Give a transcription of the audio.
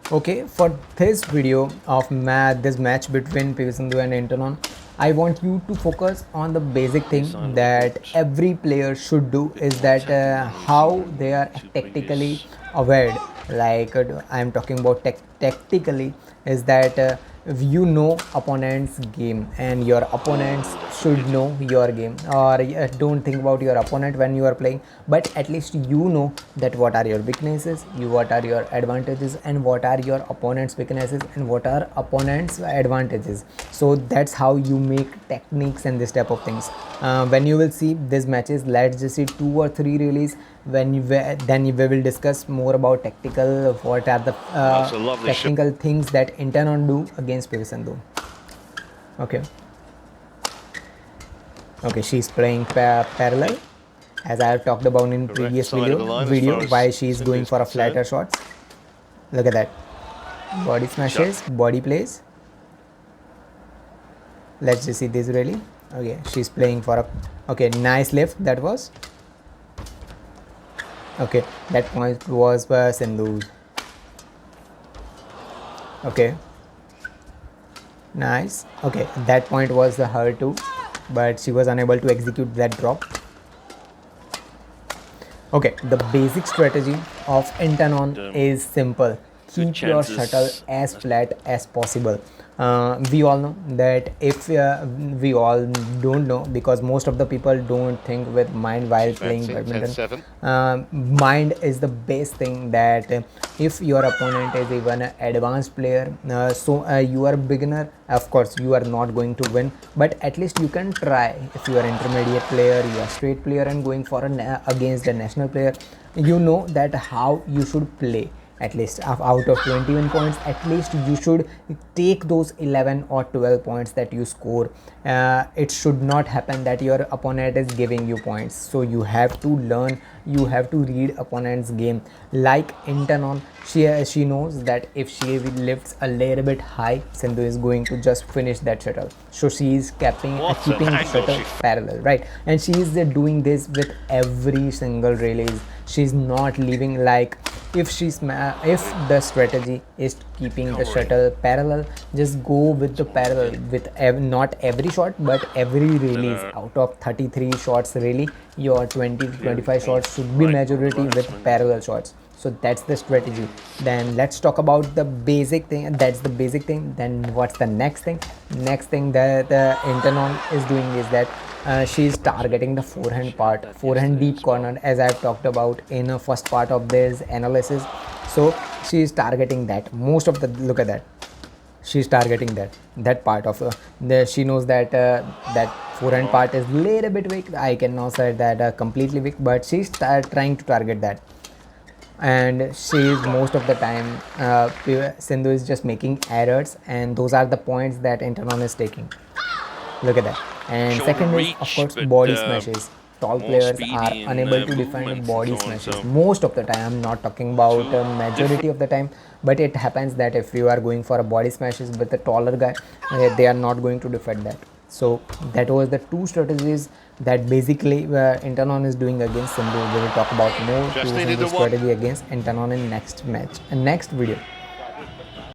Okay, for this video of this match between PV Sindhu and Intanon, I want you to focus on the basic thing that every player should do is that how they are tactically aware. Like I am talking about tactically is that you know opponent's game and your opponents should know your game, or don't think about your opponent when you are playing, but at least you know that what are your weaknesses, what are your advantages, and what are your opponent's weaknesses and what are opponent's advantages. So that's how you make techniques and this type of things. When you will see these matches, let's just see 2 or 3 rallies. Then we will discuss more about tactical, what are the technical things that Intanon do against PV Sindhu. Okay, she's playing parallel, as I have talked about in previous video why she is going for a flatter shots. Look at that, body smashes, body plays. Let's just see this really. Okay, she's playing for a nice lift. That was okay, that point was Sindhu's. Okay, nice. Okay, that point was her too, but she was unable to execute that drop. Okay, the basic strategy of Intanon is simple. Keep your shuttle as flat as possible. We all know that if we all don't know, because most of the people don't think with mind while playing badminton. Mind is the best thing, that if your opponent is even an advanced player, you are a beginner, of course you are not going to win, but at least you can try. If you are intermediate player, you are straight player and going for against a national player, you know that how you should play. At least out of 21 points, at least you should take those 11 or 12 points that you score. It should not happen that your opponent is giving you points, so you have to learn, you have to read opponent's game. Like Intanon, she knows that if she lifts a little bit high, Sindhu is going to just finish that shuttle, so she is keeping the shuttle parallel, right? And she is doing this with every single release. She's not leaving, like if the strategy is keeping the shuttle parallel, just go with the parallel with not every shot but every release. Out of 33 shots really, your 20 to 25 shots should be majority with parallel shots. So that's the strategy. Then let's talk about the basic thing. That's the basic thing. Then what's the next thing? Next thing that Intanon is doing is that she is targeting the forehand deep corner, as I've talked about in the first part of this analysis. So she is targeting that. Most of the, look at that, she's targeting that part of she knows that that forehand part is little bit weak. I cannot say that completely weak, but she's trying to target that. And she is most of the time Sindhu is just making errors, and those are the points that Intanon is taking. Look at that. And second is, of course, body smashes. Tall players are unable to defend body smashes most of the time. I'm not talking about majority of the time, but it happens that if you are going for a body smashes with a taller guy, they are not going to defend that. So that was the two strategies that basically Intanon is doing against Sindhu. We will talk about more strategy against Intanon in next match and next video.